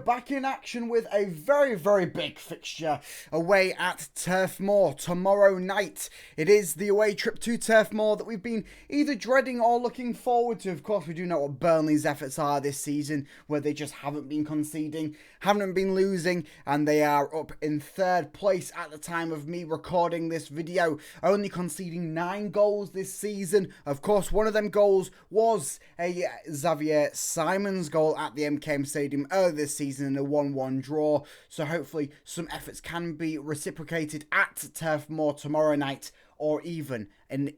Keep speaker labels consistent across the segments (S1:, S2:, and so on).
S1: back in action with a very, very big fixture away at Turf Moor tomorrow night. It is the away trip to Turf Moor that we've been either dreading or looking forward to. Of course, we do know what Burnley's efforts are this season, where they just haven't been conceding, haven't been losing, and they are up in third place at the time of me recording this video, only conceding 9 goals this season. Of course, one of them goals was a Xavier Simons goal at the MKM Stadium earlier this season in a 1-1 draw, so hopefully some efforts can be reciprocated at Turf Moor tomorrow night, or even an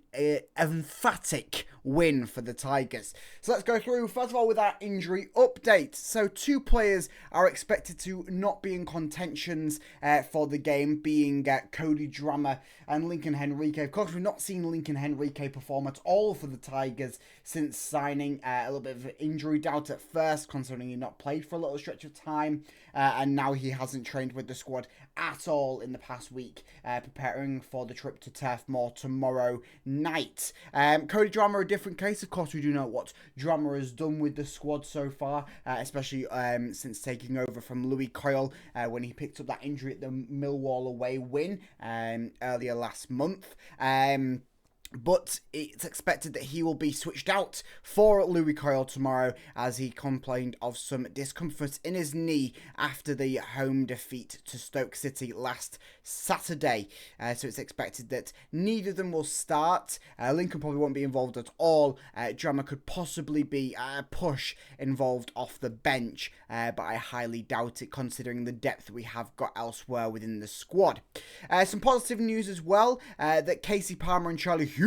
S1: emphatic win for the Tigers. So let's go through, first of all, with our injury update. So 2 players are expected to not be in contentions for the game, being Cody Drammer and Lincoln Henrique. Of course, we've not seen Lincoln Henrique perform at all for the Tigers since signing. A little bit of injury doubt at first, considering he not played for a little stretch of time, and now he hasn't trained with the squad at all in the past week, preparing for the trip to Turf Moor tomorrow night. Cody Drammer, a different case. Of course, we do know what Drammer has done with the squad so far, especially since taking over from Louis Coyle when he picked up that injury at the Millwall away win earlier last month. But it's expected that he will be switched out for Louis Coyle tomorrow, as he complained of some discomfort in his knee after the home defeat to Stoke City last Saturday. So it's expected that neither of them will start. Lincoln probably won't be involved at all. Drama could possibly be a push involved off the bench, but I highly doubt it, considering the depth we have got elsewhere within the squad. Some positive news as well, that Casey Palmer and Charlie Hughes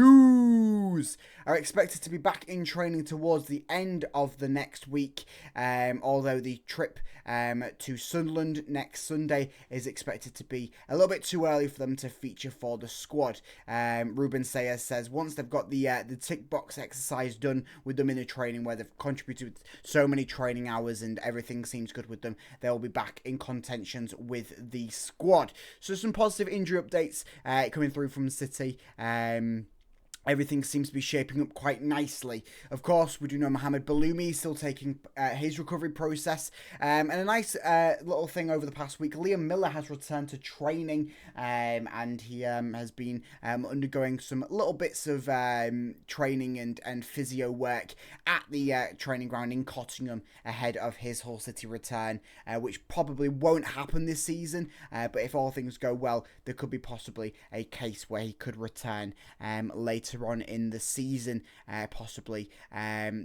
S1: are expected to be back in training towards the end of the next week, although the trip to Sunderland next Sunday is expected to be a little bit too early for them to feature for the squad. Ruben Sayers says once they've got the tick box exercise done with them in the training, where they've contributed so many training hours and everything seems good with them, they'll be back in contentions with the squad. So some positive injury updates coming through from City. Everything seems to be shaping up quite nicely. Of course, we do know Mohamed Baloumi is still taking his recovery process. And a nice little thing over the past week, Liam Miller has returned to training, and he has been undergoing some little bits of training and physio work at the training ground in Cottingham ahead of his Hull City return, which probably won't happen this season. But if all things go well, there could be possibly a case where he could return later on in the season, possibly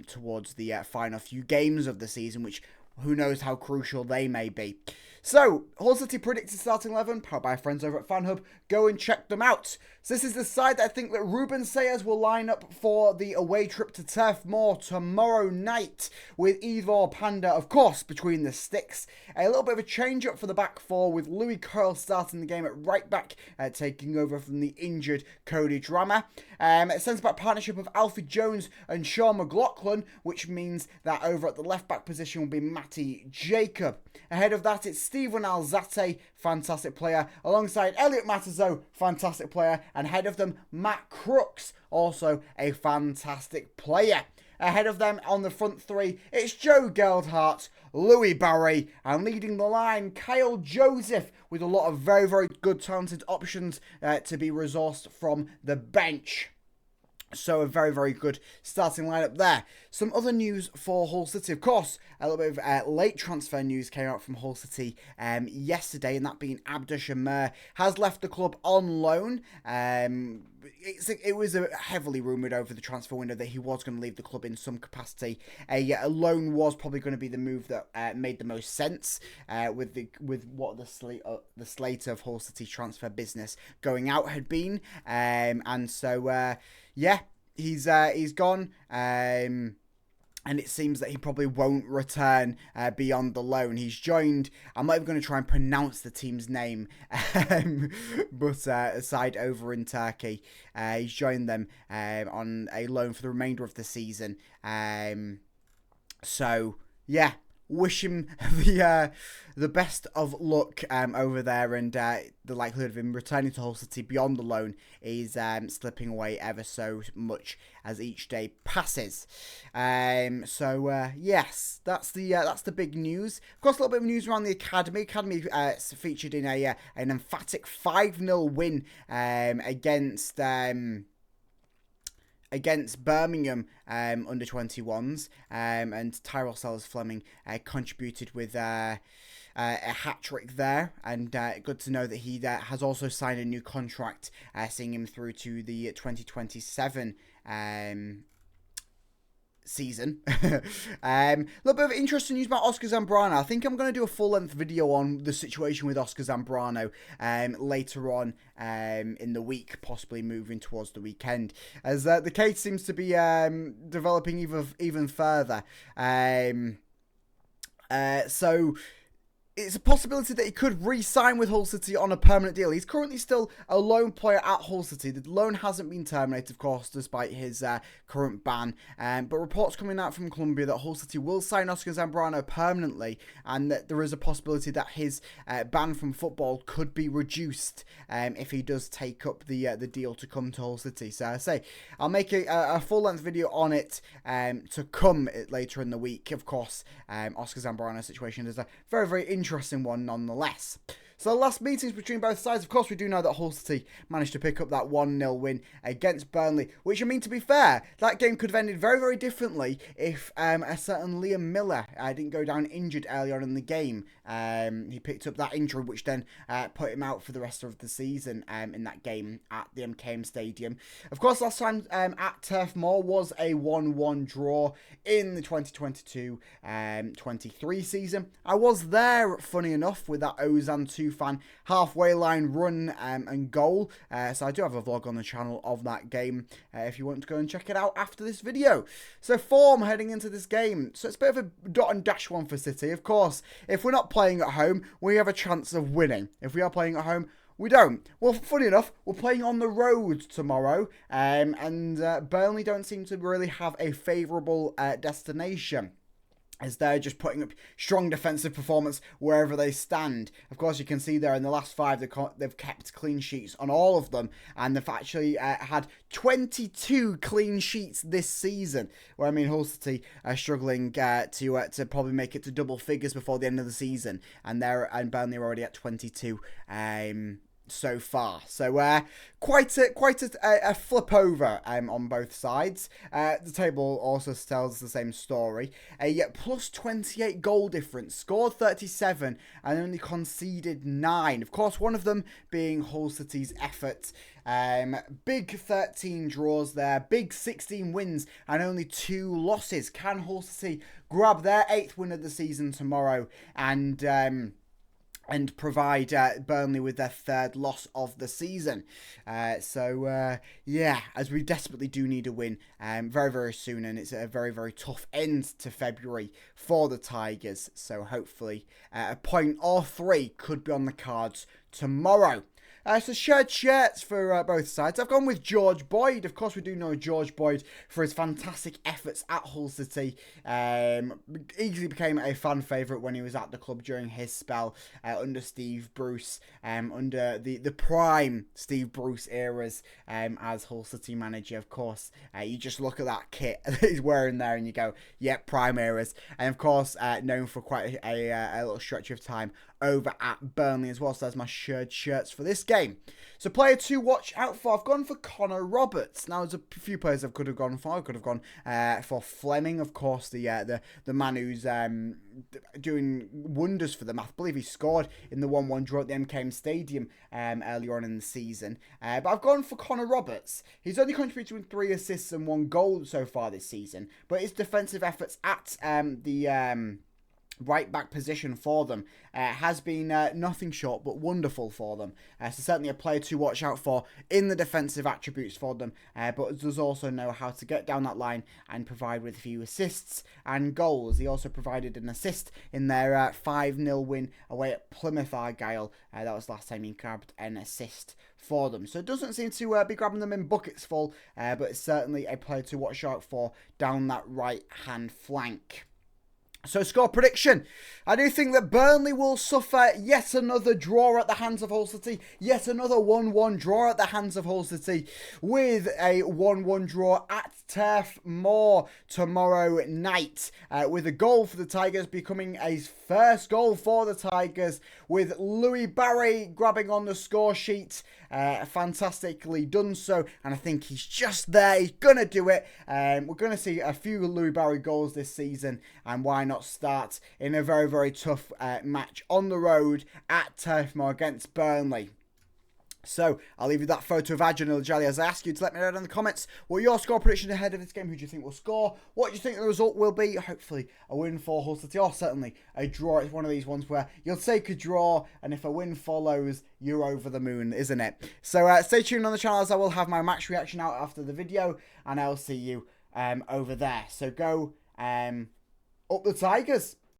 S1: towards the final few games of the season, which who knows how crucial they may be. So, Hull City predicted starting 11, powered by our friends over at Fanhub. Go and check them out. So this is the side that I think that Ruben Sayers will line up for the away trip to Turf Moor tomorrow night, with Ivor Panda, of course, between the sticks. A little bit of a change up for the back four, with Louis Coyle starting the game at right back, taking over from the injured Cody Drammer. Centre-back partnership of Alfie Jones and Sean McLaughlin, which means that over at the left-back position will be Matty Jacob. Ahead of that, it's Stephen Alzate, fantastic player, alongside Elliot Matazo, fantastic player, and ahead of them, Matt Crooks, also a fantastic player. Ahead of them on the front three, it's Joe Geldhart, Louis Barry, and leading the line, Kyle Joseph, with a lot of very, very good talented options to be resourced from the bench. So a very, very good starting lineup there. Some other news for Hull City. Of course, a little bit of late transfer news came out from Hull City yesterday, and that being Abdur Shamir has left the club on loan. It was heavily rumoured over the transfer window that he was going to leave the club in some capacity. A loan was probably going to be the move that made the most sense with what the slate of Hull City transfer business going out had been, and so yeah, he's gone. And it seems that he probably won't return beyond the loan. He's joined, I'm not even going to try and pronounce the team's name, but a side over in Turkey. He's joined them on a loan for the remainder of the season. So, yeah, wish him the best of luck over there, and the likelihood of him returning to Hull City beyond the loan is slipping away ever so much as each day passes. Yes, that's the big news. Of course, a little bit of news around the academy. Academy featured in an emphatic 5-0 win against Birmingham under 21s, and Tyrell Sellers-Fleming contributed with a hat-trick there, and good to know that he has also signed a new contract, seeing him through to the 2027 season. A little bit of interesting news about Oscar Zambrano. I think I'm going to do a full-length video on the situation with Oscar Zambrano later on in the week, possibly moving towards the weekend, as the case seems to be developing even further. So it's a possibility that he could re-sign with Hull City on a permanent deal. He's currently still a loan player at Hull City. The loan hasn't been terminated, of course, despite his current ban. But reports coming out from Colombia that Hull City will sign Oscar Zambrano permanently, and that there is a possibility that his ban from football could be reduced if he does take up the deal to come to Hull City. So I say I'll make a full-length video on it to come later in the week. Of course, Oscar Zambrano's situation is a very, very interesting one nonetheless. So the last meetings between both sides, of course, we do know that Hull City managed to pick up that 1-0 win against Burnley, which, I mean, to be fair, that game could have ended very, very differently if a certain Liam Miller didn't go down injured early on in the game. He picked up that injury, which then put him out for the rest of the season in that game at the MKM Stadium. Of course, last time at Turf Moor was a 1-1 draw in the 2022-23 season. I was there, funny enough, with that Ozan Tufan halfway line run and goal. So I do have a vlog on the channel of that game if you want to go and check it out after this video. So form heading into this game. So it's a bit of a dot and dash one for City. Of course, if we're not playing at home, we have a chance of winning. If we are playing at home, we don't. Well, funny enough, we're playing on the road tomorrow, and Burnley don't seem to really have a favourable destination, as they're just putting up strong defensive performance wherever they stand. Of course, you can see there in the last 5, they've kept clean sheets on all of them, and they've actually had 22 clean sheets this season, where, I mean, Hull City are struggling to probably make it to double figures before the end of the season, and Burnley are already at 22 so far. So quite a flip over on both sides. The table also tells the same story. Yet plus 28 goal difference, scored 37 and only conceded 9. Of course, one of them being Hull City's effort. Big 13 draws there, big 16 wins and only 2 losses. Can Hull City grab their 8th win of the season tomorrow and provide Burnley with their 3rd loss of the season? Yeah, as we desperately do need a win very, very soon, and it's a very, very tough end to February for the Tigers. So hopefully a point or 3 could be on the cards tomorrow. So shared shirts for both sides. I've gone with George Boyd. Of course, we do know George Boyd for his fantastic efforts at Hull City. Easily became a fan favourite when he was at the club during his spell under Steve Bruce, under the prime Steve Bruce eras as Hull City manager. Of course, you just look at that kit that he's wearing there and you go, yep, prime eras. And of course, known for quite a little stretch of time over at Burnley as well. So there's my shared shirts for this game. So player to watch out for, I've gone for Connor Roberts. Now there's a few players I could have gone for. I could have gone for Fleming, of course, the man who's doing wonders for them. I believe he scored in the 1-1 draw at the MKM Stadium earlier on in the season. But I've gone for Connor Roberts. He's only contributed with 3 assists and 1 goal so far this season, but his defensive efforts at the right back position for them has been nothing short but wonderful for them. So certainly a player to watch out for in the defensive attributes for them, but does also know how to get down that line and provide with a few assists and goals. He also provided an assist in their 5-0 win away at Plymouth Argyle. That was last time he grabbed an assist for them. So it doesn't seem to be grabbing them in buckets full, but it's certainly a player to watch out for down that right hand flank. So, score prediction. I do think that Burnley will suffer yet another draw at the hands of Hull City. Yet another 1-1 draw at the hands of Hull City, with a 1-1 draw at Turf Moor tomorrow night, with a goal for the Tigers becoming a first goal for the Tigers, with Louis Barry grabbing on the score sheet. Fantastically done so, and I think he's just there. He's going to do it. We're going to see a few Louis Barry goals this season, and why not start in a very, very tough match on the road at Turf Moor against Burnley. So, I'll leave you that photo of Adrian Iljali as I ask you to let me know down in the comments what your score prediction ahead of this game. Who do you think will score? What do you think the result will be? Hopefully, a win for Hull City, or certainly a draw. It's one of these ones where you'll take a draw, and if a win follows, you're over the moon, isn't it? So, stay tuned on the channel as I will have my match reaction out after the video, and I'll see you over there. So, go up the Tigers.